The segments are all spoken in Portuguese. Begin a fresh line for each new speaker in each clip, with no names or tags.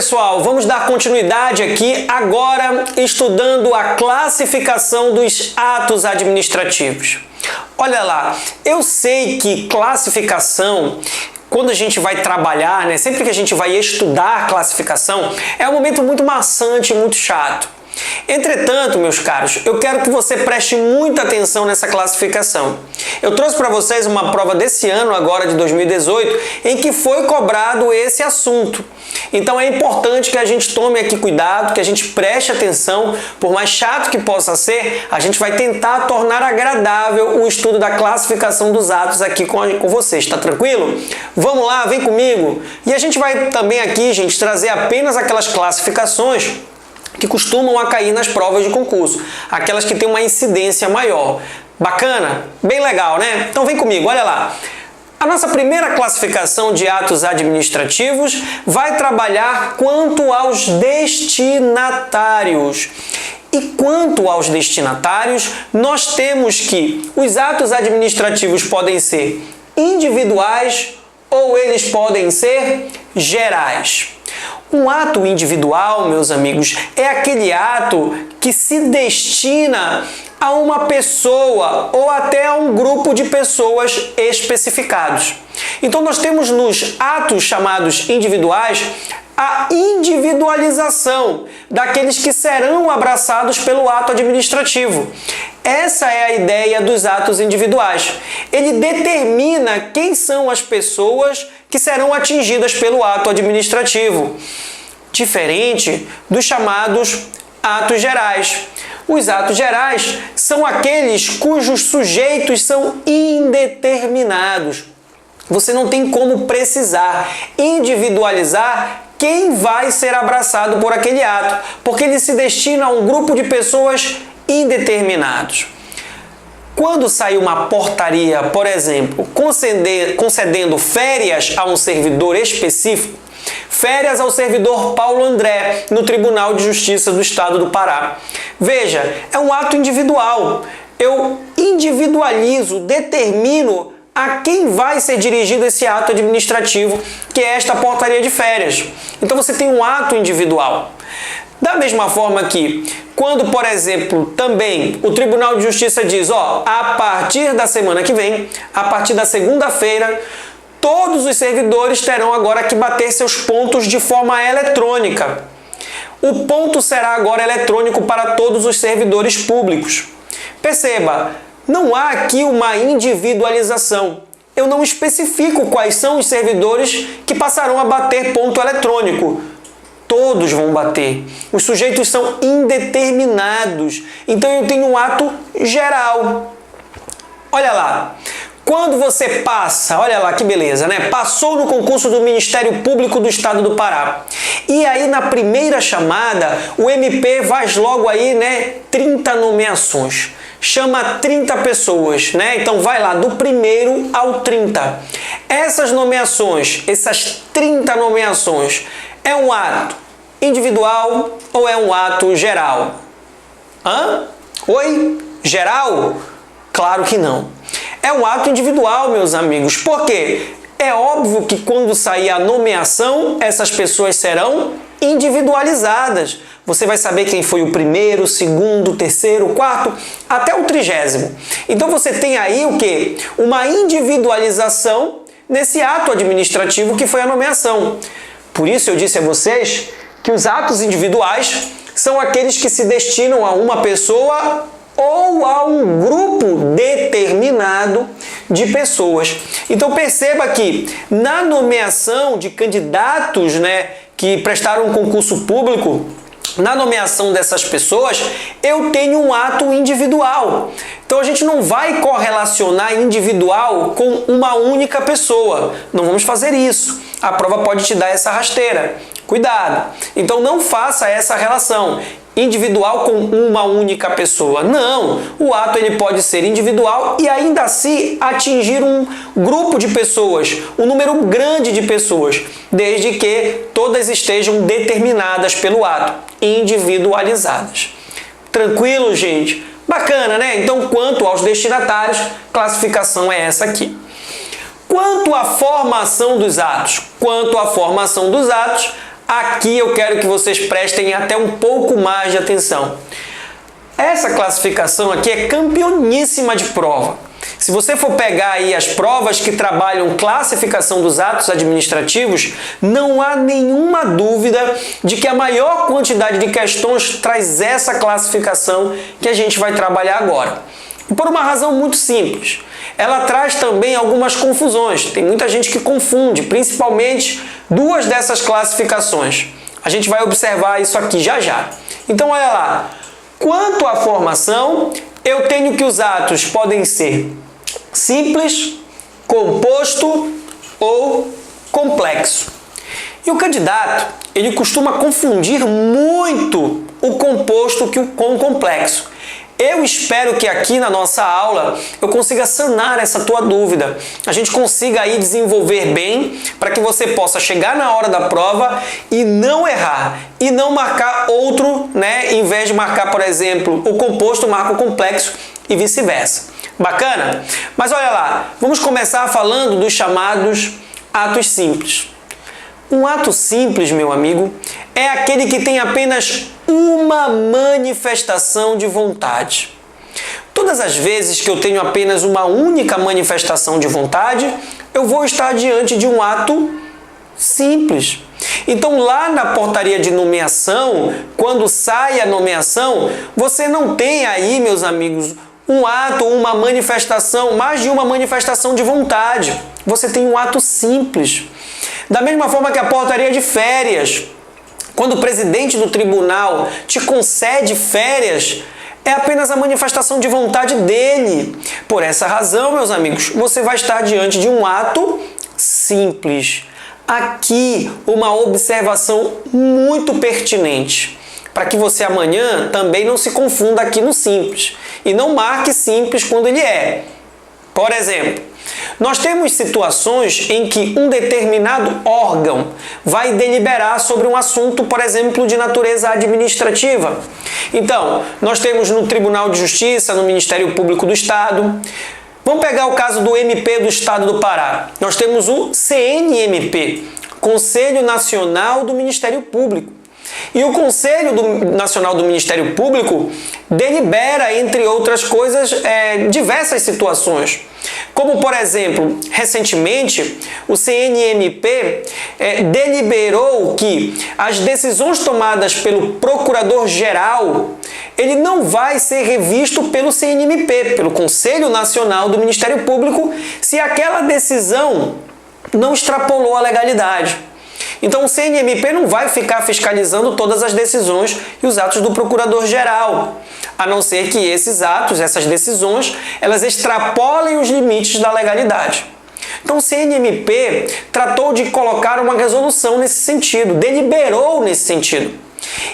pessoal, vamos dar continuidade aqui agora estudando a classificação dos atos administrativos. Olha lá, eu sei que classificação, quando a gente vai trabalhar, né, sempre que a gente vai estudar classificação, é um momento muito maçante, muito chato. Entretanto, meus caros, eu quero que você preste muita atenção nessa classificação. Eu trouxe para vocês uma prova desse ano, agora de 2018, em que foi cobrado esse assunto. Então é importante que a gente tome aqui cuidado, que a gente preste atenção, por mais chato que possa ser, a gente vai tentar tornar agradável o estudo da classificação dos atos aqui com vocês, tá tranquilo? Vamos lá, vem comigo! E a gente vai também aqui, gente, trazer apenas aquelas classificações que costumam a cair nas provas de concurso, aquelas que têm uma incidência maior. Bacana? Bem legal, né? Então vem comigo, olha lá. A nossa primeira classificação de atos administrativos vai trabalhar quanto aos destinatários. E quanto aos destinatários, nós temos que os atos administrativos podem ser individuais ou eles podem ser gerais. Um ato individual, meus amigos, é aquele ato que se destina a uma pessoa ou até a um grupo de pessoas especificados. Então nós temos nos atos chamados individuais a individualização daqueles que serão abraçados pelo ato administrativo. Essa é a ideia dos atos individuais. Ele determina quem são as pessoas que serão atingidas pelo ato administrativo, diferente dos chamados atos gerais. Os atos gerais são aqueles cujos sujeitos são indeterminados. Você não tem como precisar individualizar quem vai ser abraçado por aquele ato, porque ele se destina a um grupo de pessoas indeterminados. Quando sai uma portaria, por exemplo, concedendo férias a um servidor específico, férias ao servidor Paulo André, no Tribunal de Justiça do Estado do Pará. Veja, é um ato individual. Eu individualizo, determino a quem vai ser dirigido esse ato administrativo, que é esta portaria de férias. Então você tem um ato individual. Da mesma forma que, quando, por exemplo, também o Tribunal de Justiça diz, a partir da semana que vem, a partir da segunda-feira, todos os servidores terão agora que bater seus pontos de forma eletrônica. O ponto será agora eletrônico para todos os servidores públicos. Perceba, não há aqui uma individualização. Eu não especifico quais são os servidores que passarão a bater ponto eletrônico. Todos vão bater. Os sujeitos são indeterminados. Então eu tenho um ato geral. Olha lá. Quando você passa, olha lá que beleza, né? Passou no concurso do Ministério Público do Estado do Pará. E aí na primeira chamada, o MP faz logo aí, né, 30 nomeações. Chama 30 pessoas, né? Então vai lá do 1º ao 30. Essas nomeações, essas 30 nomeações, é um ato individual ou é um ato geral? Oi? Geral? Claro que não. É um ato individual, meus amigos. Por quê? É óbvio que quando sair a nomeação, essas pessoas serão individualizadas. Você vai saber quem foi o 1º, o 2º, o 3º, o 4º, até o 30º. Então você tem aí o quê? Uma individualização nesse ato administrativo que foi a nomeação. Por isso eu disse a vocês que os atos individuais são aqueles que se destinam a uma pessoa ou a um grupo determinado de pessoas. Então perceba que na nomeação de candidatos, né, que prestaram um concurso público, na nomeação dessas pessoas, eu tenho um ato individual. Então a gente não vai correlacionar individual com uma única pessoa. Não vamos fazer isso. A prova pode te dar essa rasteira. Cuidado! Então não faça essa relação individual com uma única pessoa. Não! O ato ele pode ser individual e ainda assim atingir um grupo de pessoas, um número grande de pessoas, desde que todas estejam determinadas pelo ato, individualizadas. Tranquilo, gente? Bacana, né? Então, quanto aos destinatários, classificação é essa aqui. Quanto à formação dos atos? Aqui eu quero que vocês prestem até um pouco mais de atenção. Essa classificação aqui é campeoníssima de prova. Se você for pegar aí as provas que trabalham classificação dos atos administrativos, não há nenhuma dúvida de que a maior quantidade de questões traz essa classificação que a gente vai trabalhar agora. E por uma razão muito simples. Ela traz também algumas confusões. Tem muita gente que confunde, principalmente duas dessas classificações. A gente vai observar isso aqui já já. Então olha lá. Quanto à formação, eu tenho que os atos podem ser simples, composto ou complexo. E o candidato, ele costuma confundir muito o composto com o complexo. Eu espero que aqui na nossa aula eu consiga sanar essa tua dúvida. A gente consiga aí desenvolver bem para que você possa chegar na hora da prova e não errar. E não marcar outro, né? Em vez de marcar, por exemplo, o composto, marca o complexo e vice-versa. Bacana? Mas olha lá, vamos começar falando dos chamados atos simples. Um ato simples, meu amigo, é aquele que tem apenas uma manifestação de vontade. Todas as vezes que eu tenho apenas uma única manifestação de vontade, eu vou estar diante de um ato simples. Então, lá na portaria de nomeação, quando sai a nomeação, você não tem aí, meus amigos, um ato, uma manifestação, mais de uma manifestação de vontade. Você tem um ato simples. Da mesma forma que a portaria de férias, quando o presidente do tribunal te concede férias, é apenas a manifestação de vontade dele. Por essa razão, meus amigos, você vai estar diante de um ato simples. Aqui, uma observação muito pertinente, para que você amanhã também não se confunda aqui no simples e não marque simples quando ele é. Por exemplo, nós temos situações em que um determinado órgão vai deliberar sobre um assunto, por exemplo, de natureza administrativa. Então, nós temos no Tribunal de Justiça, no Ministério Público do Estado. Vamos pegar o caso do MP do Estado do Pará. Nós temos o CNMP, Conselho Nacional do Ministério Público. E o Conselho Nacional do Ministério Público delibera, entre outras coisas, diversas situações. Como, por exemplo, recentemente, o CNMP deliberou que as decisões tomadas pelo Procurador-Geral, ele não vai ser revisto pelo CNMP, pelo Conselho Nacional do Ministério Público, se aquela decisão não extrapolou a legalidade. Então o CNMP não vai ficar fiscalizando todas as decisões e os atos do Procurador-Geral, a não ser que esses atos, essas decisões, elas extrapolem os limites da legalidade. Então o CNMP tratou de colocar uma resolução nesse sentido, deliberou nesse sentido.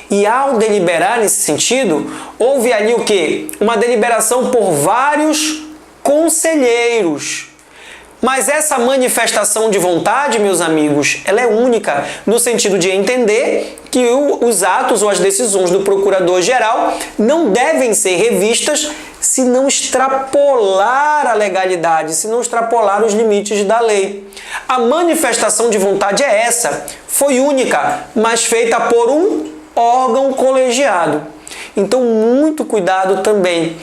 E ao deliberar nesse sentido, houve ali o quê? Uma deliberação por vários conselheiros. Mas essa manifestação de vontade, meus amigos, ela é única no sentido de entender que os atos ou as decisões do Procurador-Geral não devem ser revistas se não extrapolar a legalidade, se não extrapolar os limites da lei. A manifestação de vontade é essa, foi única, mas feita por um órgão colegiado. Então, muito cuidado também,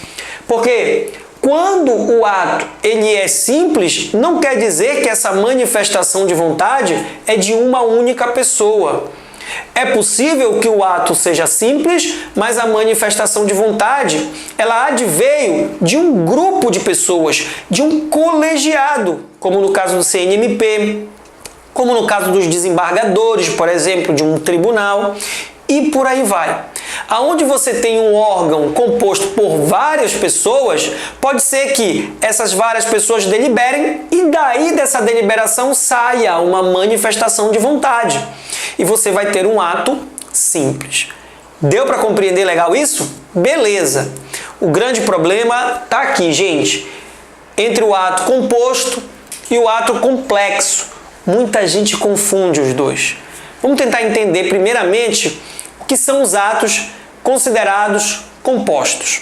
porque quando o ato ele é simples, não quer dizer que essa manifestação de vontade é de uma única pessoa. É possível que o ato seja simples, mas a manifestação de vontade, ela adveio de um grupo de pessoas, de um colegiado, como no caso do CNMP, como no caso dos desembargadores, por exemplo, de um tribunal, e por aí vai. Aonde você tem um órgão composto por várias pessoas, pode ser que essas várias pessoas deliberem e daí dessa deliberação saia uma manifestação de vontade. E você vai ter um ato simples. Deu para compreender legal isso? Beleza! O grande problema está aqui, gente, entre o ato composto e o ato complexo. Muita gente confunde os dois. Vamos tentar entender primeiramente o que são os atos considerados compostos.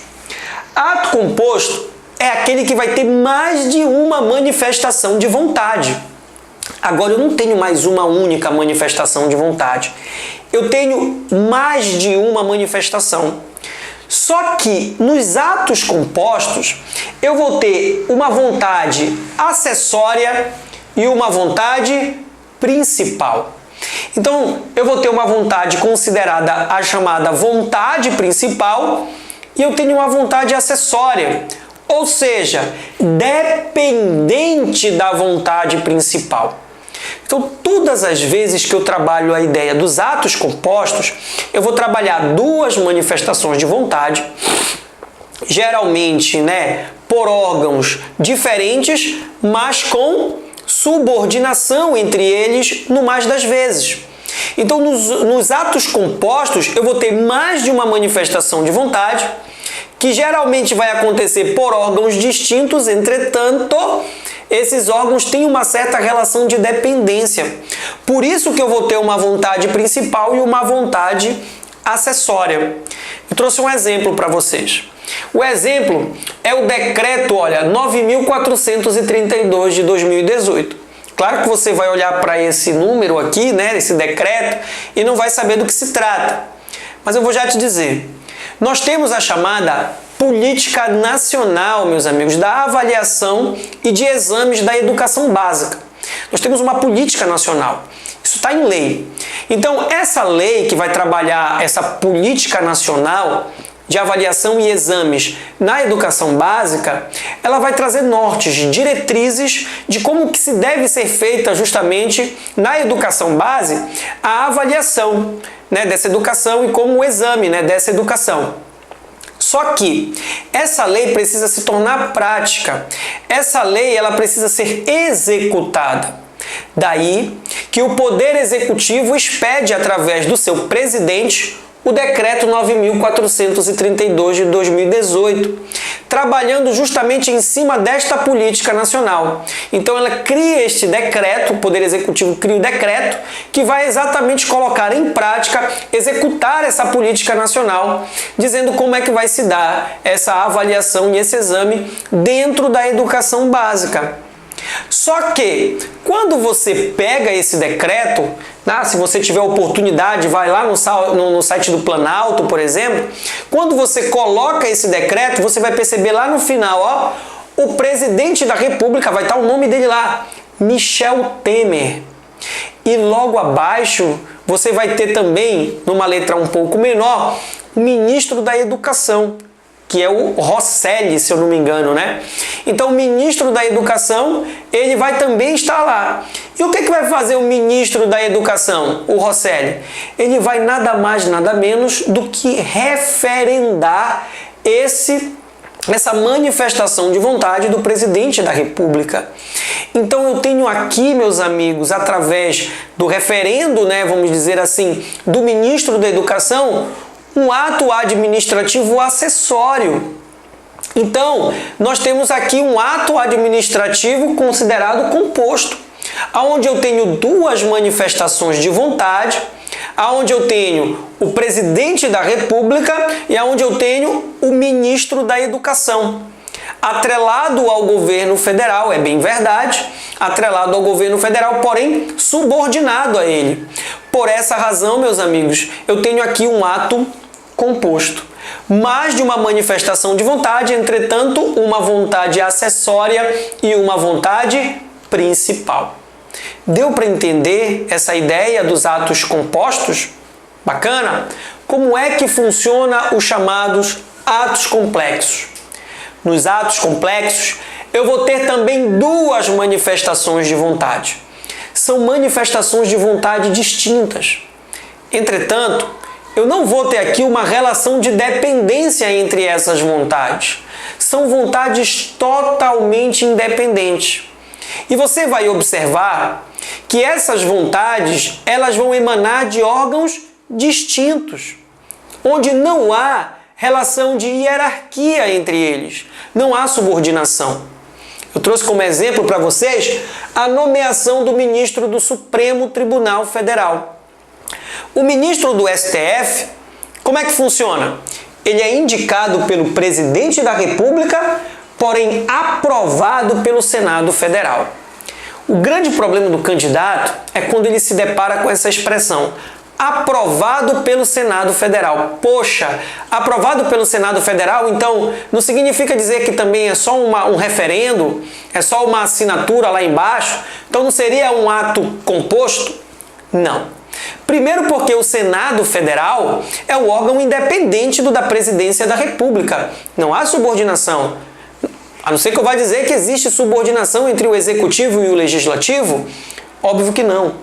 Ato composto é aquele que vai ter mais de uma manifestação de vontade. Agora eu não tenho mais uma única manifestação de vontade. Eu tenho mais de uma manifestação. Só que nos atos compostos eu vou ter uma vontade acessória e uma vontade principal. Então eu vou ter uma vontade considerada a chamada vontade principal e eu tenho uma vontade acessória, ou seja, dependente da vontade principal. Então, todas as vezes que eu trabalho a ideia dos atos compostos, eu vou trabalhar duas manifestações de vontade, geralmente, por órgãos diferentes, mas com subordinação entre eles no mais das vezes. Então, nos atos compostos, eu vou ter mais de uma manifestação de vontade, que geralmente vai acontecer por órgãos distintos, entretanto, esses órgãos têm uma certa relação de dependência. Por isso que eu vou ter uma vontade principal e uma vontade acessória. Eu trouxe um exemplo para vocês. O exemplo é o decreto, 9.432 de 2018. Claro que você vai olhar para esse número aqui, esse decreto, e não vai saber do que se trata. Mas eu vou já te dizer. Nós temos a chamada Política Nacional, meus amigos, da avaliação e de exames da educação básica. Nós temos uma política nacional. Isso está em lei. Então, essa lei que vai trabalhar essa política nacional de avaliação e exames na educação básica, ela vai trazer nortes, diretrizes de como que se deve ser feita justamente na educação base a avaliação dessa educação e como o exame dessa educação. Só que essa lei precisa se tornar prática. Essa lei ela precisa ser executada. Daí que o Poder Executivo expede através do seu presidente o Decreto 9.432 de 2018, trabalhando justamente em cima desta política nacional. Então ela cria este decreto, o Poder Executivo cria o decreto, que vai exatamente colocar em prática, executar essa política nacional, dizendo como é que vai se dar essa avaliação e esse exame dentro da educação básica. Só que, quando você pega esse decreto, se você tiver oportunidade, vai lá no site do Planalto, por exemplo, quando você coloca esse decreto, você vai perceber lá no final, o presidente da República, vai estar o nome dele lá, Michel Temer. E logo abaixo, você vai ter também, numa letra um pouco menor, o ministro da Educação, que é o Rosselli, se eu não me engano, Então, o ministro da Educação, ele vai também estar lá. E o que vai fazer o ministro da Educação, o Rosselli? Ele vai nada mais, nada menos do que referendar essa manifestação de vontade do presidente da República. Então, eu tenho aqui, meus amigos, através do referendo, vamos dizer assim, do ministro da Educação, um ato administrativo acessório. Então, nós temos aqui um ato administrativo considerado composto, onde eu tenho duas manifestações de vontade, onde eu tenho o presidente da República e onde eu tenho o ministro da Educação. Atrelado ao governo federal, é bem verdade, atrelado ao governo federal, porém subordinado a ele. Por essa razão, meus amigos, eu tenho aqui um ato composto. Mais de uma manifestação de vontade, entretanto, uma vontade acessória e uma vontade principal. Deu para entender essa ideia dos atos compostos? Bacana? Como é que funciona os chamados atos complexos? Nos atos complexos, eu vou ter também duas manifestações de vontade. São manifestações de vontade distintas. Entretanto, eu não vou ter aqui uma relação de dependência entre essas vontades. São vontades totalmente independentes. E você vai observar que essas vontades, elas vão emanar de órgãos distintos, onde não há relação de hierarquia entre eles, não há subordinação. Eu trouxe como exemplo para vocês a nomeação do ministro do Supremo Tribunal Federal. O ministro do STF, como é que funciona? Ele é indicado pelo presidente da República, porém aprovado pelo Senado Federal. O grande problema do candidato é quando ele se depara com essa expressão: aprovado pelo Senado Federal. Poxa, aprovado pelo Senado Federal, então não significa dizer que também é só um referendo, é só uma assinatura lá embaixo? Então não seria um ato composto? Não. Primeiro porque o Senado Federal é o órgão independente da Presidência da República. Não há subordinação. A não ser que eu vá dizer que existe subordinação entre o Executivo e o Legislativo. Óbvio que não.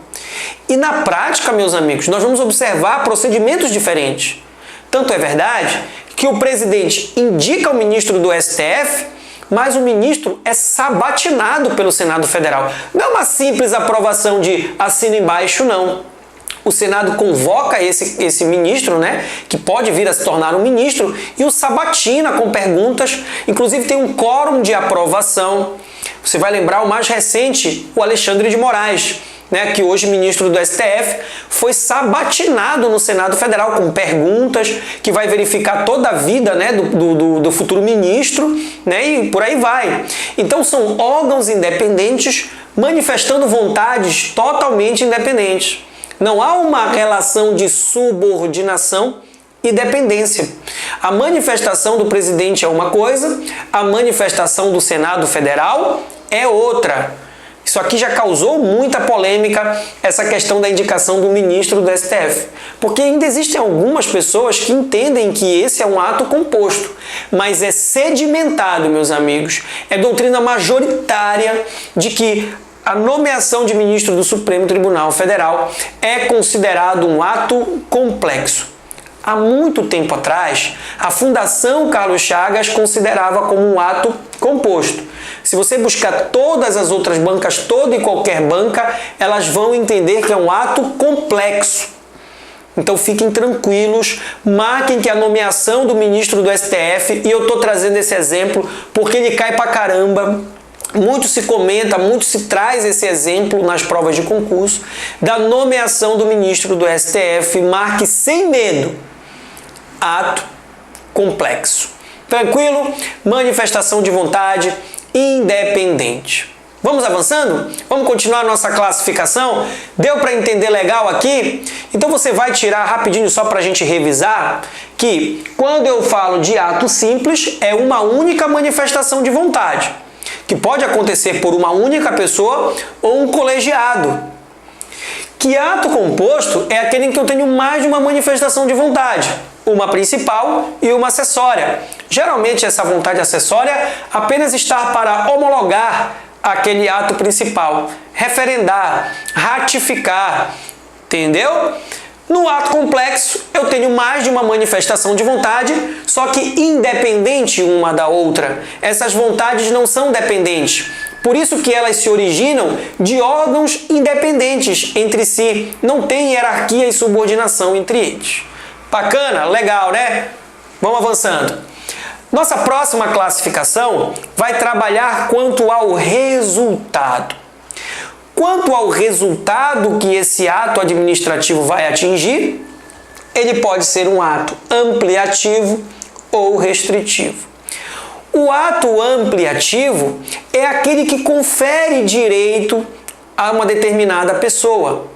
E na prática, meus amigos, nós vamos observar procedimentos diferentes. Tanto é verdade que o presidente indica o ministro do STF, mas o ministro é sabatinado pelo Senado Federal. Não é uma simples aprovação de assina embaixo, não. O Senado convoca esse ministro, né, que pode vir a se tornar um ministro, e o sabatina com perguntas. Inclusive tem um quórum de aprovação. Você vai lembrar o mais recente, o Alexandre de Moraes, né, que hoje ministro do STF, foi sabatinado no Senado Federal com perguntas, que vai verificar toda a vida, né, do futuro ministro, né, e por aí vai. Então são órgãos independentes manifestando vontades totalmente independentes. Não há uma relação de subordinação e dependência. A manifestação do presidente é uma coisa, a manifestação do Senado Federal é outra. Isso aqui já causou muita polêmica, essa questão da indicação do ministro do STF. Porque ainda existem algumas pessoas que entendem que esse é um ato composto, mas é sedimentado, meus amigos. É doutrina majoritária de que a nomeação de ministro do Supremo Tribunal Federal é considerado um ato complexo. Há muito tempo atrás, a Fundação Carlos Chagas considerava como um ato composto. Se você buscar todas as outras bancas, toda e qualquer banca, elas vão entender que é um ato complexo. Então fiquem tranquilos, marquem que a nomeação do ministro do STF, e eu estou trazendo esse exemplo porque ele cai pra caramba. Muito se comenta, muito se traz esse exemplo nas provas de concurso da nomeação do ministro do STF. Marque sem medo. Ato complexo. Tranquilo? Manifestação de vontade independente. Vamos avançando? Vamos continuar a nossa classificação? Deu para entender legal aqui? Então você vai tirar rapidinho só para a gente revisar que quando eu falo de ato simples é uma única manifestação de vontade, que pode acontecer por uma única pessoa ou um colegiado. Que ato composto é aquele em que eu tenho mais de uma manifestação de vontade, uma principal e uma acessória. Geralmente essa vontade acessória apenas está para homologar aquele ato principal, referendar, ratificar, entendeu? No ato complexo, eu tenho mais de uma manifestação de vontade, só que independente uma da outra. Essas vontades não são dependentes. Por isso que elas se originam de órgãos independentes entre si. Não tem hierarquia e subordinação entre eles. Bacana? Legal, né? Vamos avançando. Nossa próxima classificação vai trabalhar quanto ao resultado. Quanto ao resultado que esse ato administrativo vai atingir, ele pode ser um ato ampliativo ou restritivo. O ato ampliativo é aquele que confere direito a uma determinada pessoa.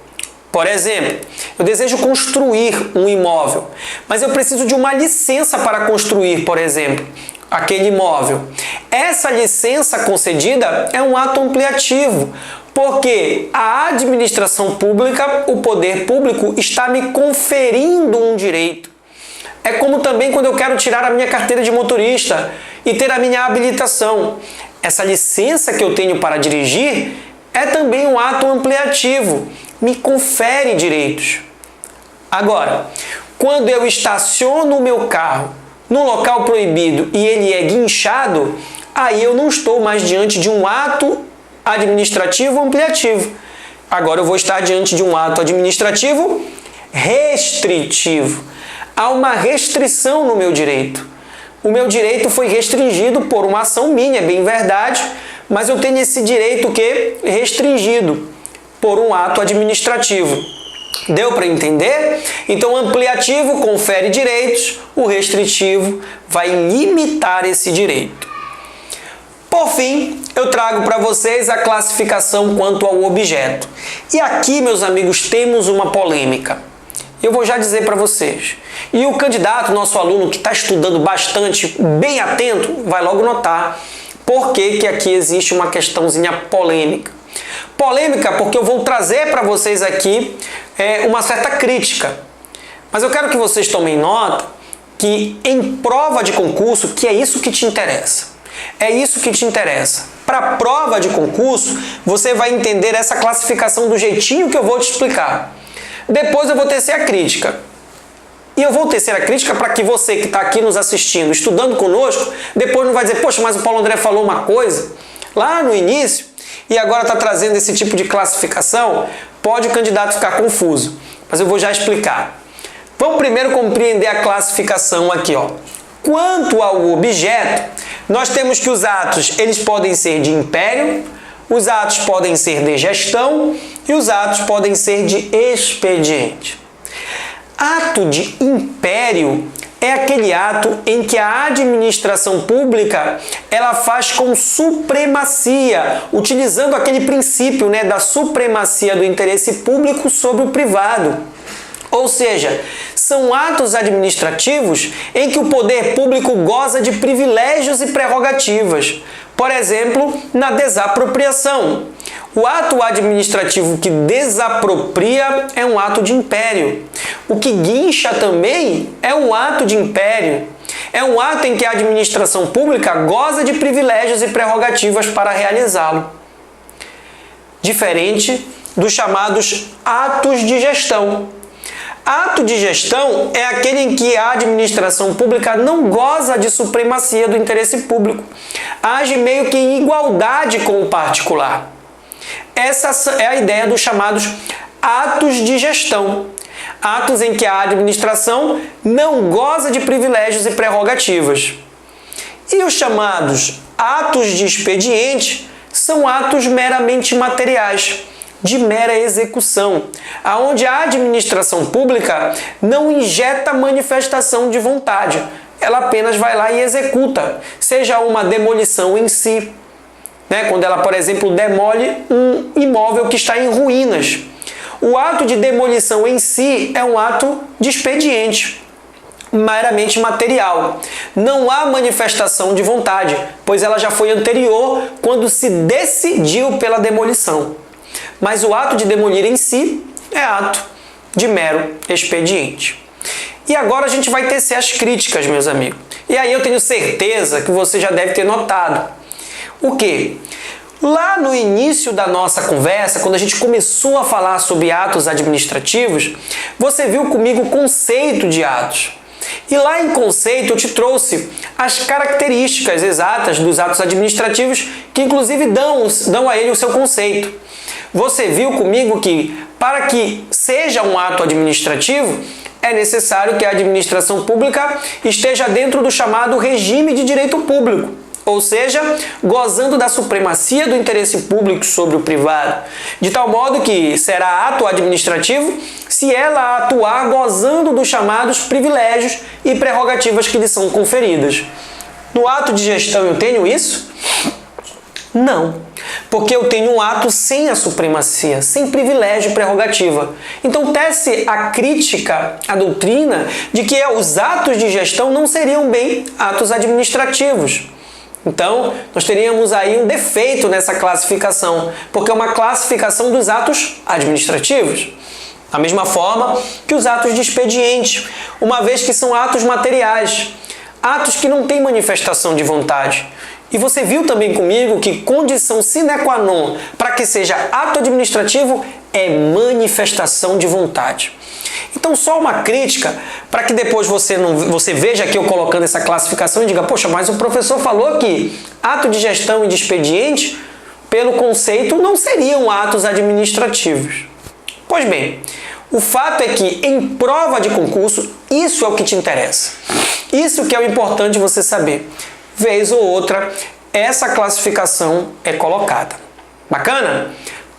Por exemplo, eu desejo construir um imóvel, mas eu preciso de uma licença para construir, por exemplo, aquele imóvel. Essa licença concedida é um ato ampliativo, porque a administração pública, o poder público, está me conferindo um direito. É como também quando eu quero tirar a minha carteira de motorista e ter a minha habilitação. Essa licença que eu tenho para dirigir é também um ato ampliativo, me confere direitos. Agora, quando eu estaciono o meu carro no local proibido e ele é guinchado, aí eu não estou mais diante de um ato administrativo ampliativo. Agora eu vou estar diante de um ato administrativo restritivo. Há uma restrição no meu direito. O meu direito foi restringido por uma ação minha, é bem verdade, mas eu tenho esse direito que restringido por um ato administrativo. Deu para entender? Então, o ampliativo confere direitos, o restritivo vai limitar esse direito. Por fim, eu trago para vocês a classificação quanto ao objeto. E aqui, meus amigos, temos uma polêmica. Eu vou já dizer para vocês. E o candidato, nosso aluno que está estudando bastante, bem atento, vai logo notar por que aqui existe uma questãozinha polêmica. Polêmica porque eu vou trazer para vocês aqui uma certa crítica. Mas eu quero que vocês tomem nota que em prova de concurso, que é isso que te interessa. É isso que te interessa. Para a prova de concurso, você vai entender essa classificação do jeitinho que eu vou te explicar. Depois eu vou tecer a crítica. E eu vou tecer a crítica para que você que está aqui nos assistindo, estudando conosco, depois não vai dizer, poxa, mas o Paulo André falou uma coisa lá no início e agora está trazendo esse tipo de classificação. Pode o candidato ficar confuso, mas eu vou já explicar. Vamos primeiro compreender a classificação aqui, ó. Quanto ao objeto, nós temos que os atos eles podem ser de império, os atos podem ser de gestão e os atos podem ser de expediente. Ato de império é aquele ato em que a administração pública ela faz com supremacia, utilizando aquele princípio, da supremacia do interesse público sobre o privado. Ou seja, são atos administrativos em que o poder público goza de privilégios e prerrogativas. Por exemplo, na desapropriação. O ato administrativo que desapropria é um ato de império. O que guincha também é um ato de império. É um ato em que a administração pública goza de privilégios e prerrogativas para realizá-lo. Diferente dos chamados atos de gestão. Ato de gestão é aquele em que a administração pública não goza de supremacia do interesse público. Age meio que em igualdade com o particular. Essa é a ideia dos chamados atos de gestão. Atos em que a administração não goza de privilégios e prerrogativas. E os chamados atos de expediente são atos meramente materiais, de mera execução, aonde a administração pública não injeta manifestação de vontade, ela apenas vai lá e executa, seja uma demolição em si, quando ela, por exemplo, demole um imóvel que está em ruínas. O ato de demolição em si é um ato de expediente, meramente material. Não há manifestação de vontade, pois ela já foi anterior quando se decidiu pela demolição. Mas o ato de demolir em si é ato de mero expediente. E agora a gente vai tecer as críticas, meus amigos. E aí eu tenho certeza que você já deve ter notado. O quê? Lá no início da nossa conversa, quando a gente começou a falar sobre atos administrativos, você viu comigo o conceito de atos. E lá em conceito eu te trouxe as características exatas dos atos administrativos que inclusive dão a ele o seu conceito. Você viu comigo que para que seja um ato administrativo, é necessário que a administração pública esteja dentro do chamado regime de direito público. Ou seja, gozando da supremacia do interesse público sobre o privado, de tal modo que será ato administrativo se ela atuar gozando dos chamados privilégios e prerrogativas que lhe são conferidas. No ato de gestão eu tenho isso? Não, porque eu tenho um ato sem a supremacia, sem privilégio e prerrogativa. Então tece a crítica à doutrina de que os atos de gestão não seriam bem atos administrativos. Então, nós teríamos aí um defeito nessa classificação, porque é uma classificação dos atos administrativos. Da mesma forma que os atos de expediente, uma vez que são atos materiais, atos que não têm manifestação de vontade. E você viu também comigo que condição sine qua non para que seja ato administrativo é manifestação de vontade. Então, só uma crítica para que depois você veja aqui eu colocando essa classificação e diga, poxa, mas o professor falou que ato de gestão e de expediente, pelo conceito, não seriam atos administrativos. Pois bem, o fato é que em prova de concurso, isso é o que te interessa. Isso que é o importante você saber. Vez ou outra, essa classificação é colocada. Bacana?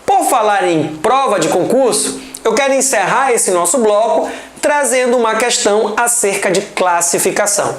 Por falar em prova de concurso, eu quero encerrar esse nosso bloco trazendo uma questão acerca de classificação.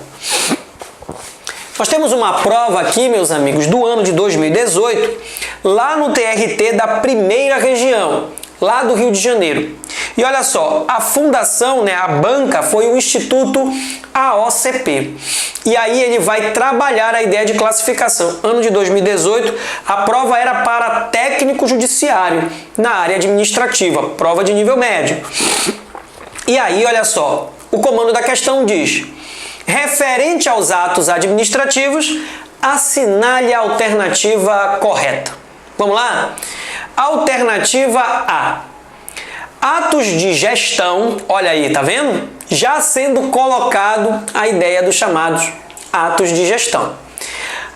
Nós temos uma prova aqui, meus amigos, do ano de 2018, lá no TRT da primeira região, lá do Rio de Janeiro. E olha só, a fundação, a banca, foi o Instituto AOCP. E aí ele vai trabalhar a ideia de classificação. Ano de 2018, a prova era para técnico judiciário, na área administrativa, prova de nível médio. E aí, olha só, o comando da questão diz: referente aos atos administrativos, assinale a alternativa correta. Vamos lá? Alternativa A. Atos de gestão, olha aí, tá vendo? Já sendo colocado a ideia dos chamados atos de gestão.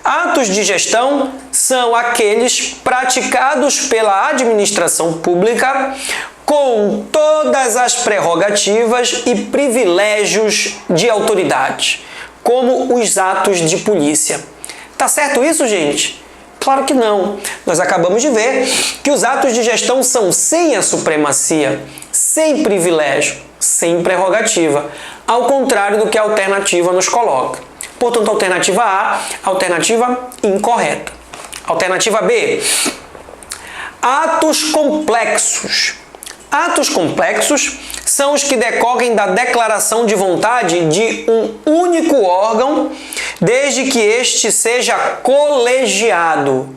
Atos de gestão são aqueles praticados pela administração pública com todas as prerrogativas e privilégios de autoridade, como os atos de polícia. Tá certo isso, gente? Claro que não. Nós acabamos de ver que os atos de gestão são sem a supremacia, sem privilégio, sem prerrogativa, ao contrário do que a alternativa nos coloca. Portanto, alternativa A, alternativa incorreta. Alternativa B. Atos complexos. Atos complexos são os que decorrem da declaração de vontade de um único órgão, desde que este seja colegiado.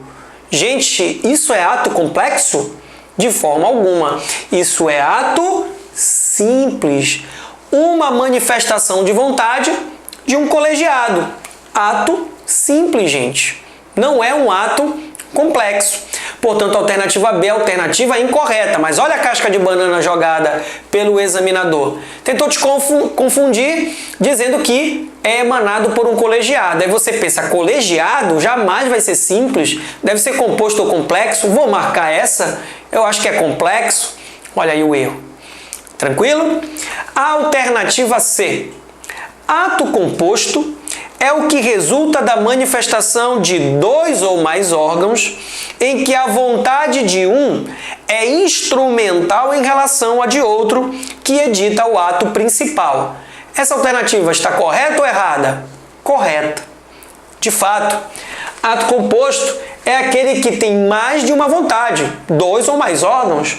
Gente, isso é ato complexo? De forma alguma. Isso é ato simples. Uma manifestação de vontade de um colegiado. Ato simples, gente. Não é um ato complexo. Portanto, a alternativa B é a alternativa incorreta. Mas olha a casca de banana jogada pelo examinador. Tentou te confundir dizendo que é emanado por um colegiado. Aí você pensa, colegiado jamais vai ser simples, deve ser composto ou complexo. Vou marcar essa, eu acho que é complexo. Olha aí o erro. Tranquilo? A alternativa C. Ato composto é o que resulta da manifestação de dois ou mais órgãos em que a vontade de um é instrumental em relação à de outro que edita o ato principal. Essa alternativa está correta ou errada? Correta. De fato, ato composto é aquele que tem mais de uma vontade, dois ou mais órgãos,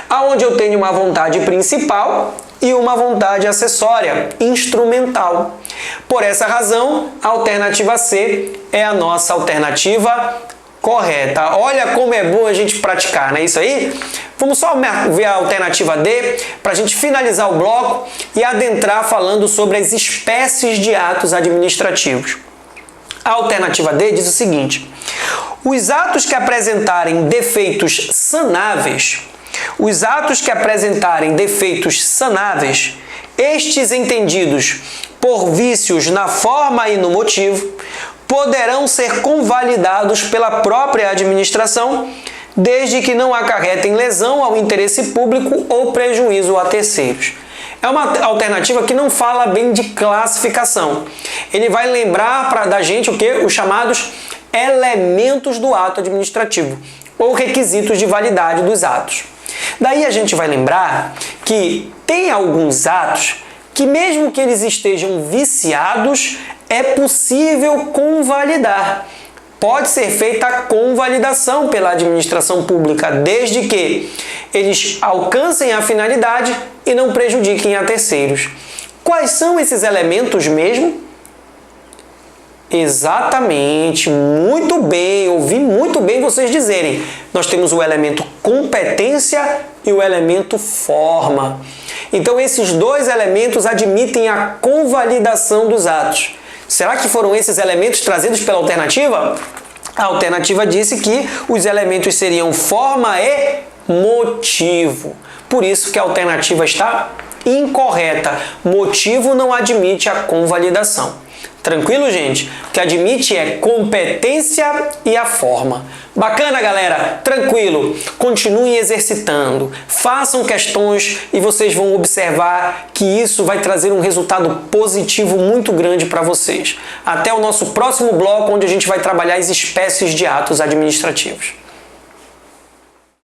aonde eu tenho uma vontade principal e uma vontade acessória, instrumental. Por essa razão, a alternativa C é a nossa alternativa correta. Olha como é bom a gente praticar, não é isso aí? Vamos só ver a alternativa D para a gente finalizar o bloco e adentrar falando sobre as espécies de atos administrativos. A alternativa D diz o seguinte: os atos que apresentarem defeitos sanáveis, estes entendidos por vícios na forma e no motivo, poderão ser convalidados pela própria administração, desde que não acarretem lesão ao interesse público ou prejuízo a terceiros. É uma alternativa que não fala bem de classificação. Ele vai lembrar da gente o que? Os chamados elementos do ato administrativo, ou requisitos de validade dos atos. Daí a gente vai lembrar que tem alguns atos que, mesmo que eles estejam viciados, é possível convalidar. Pode ser feita a convalidação pela administração pública, desde que eles alcancem a finalidade e não prejudiquem a terceiros. Quais são esses elementos mesmo? Exatamente, muito bem, ouvi muito bem vocês dizerem. Nós temos o elemento competência e o elemento forma. Então esses dois elementos admitem a convalidação dos atos. Será que foram esses elementos trazidos pela alternativa? A alternativa disse que os elementos seriam forma e motivo. Por isso que a alternativa está incorreta. Motivo não admite a convalidação. Tranquilo, gente? O que admite é competência e a forma. Bacana, galera? Tranquilo. Continuem exercitando. Façam questões e vocês vão observar que isso vai trazer um resultado positivo muito grande para vocês. Até o nosso próximo bloco, onde a gente vai trabalhar as espécies de atos administrativos.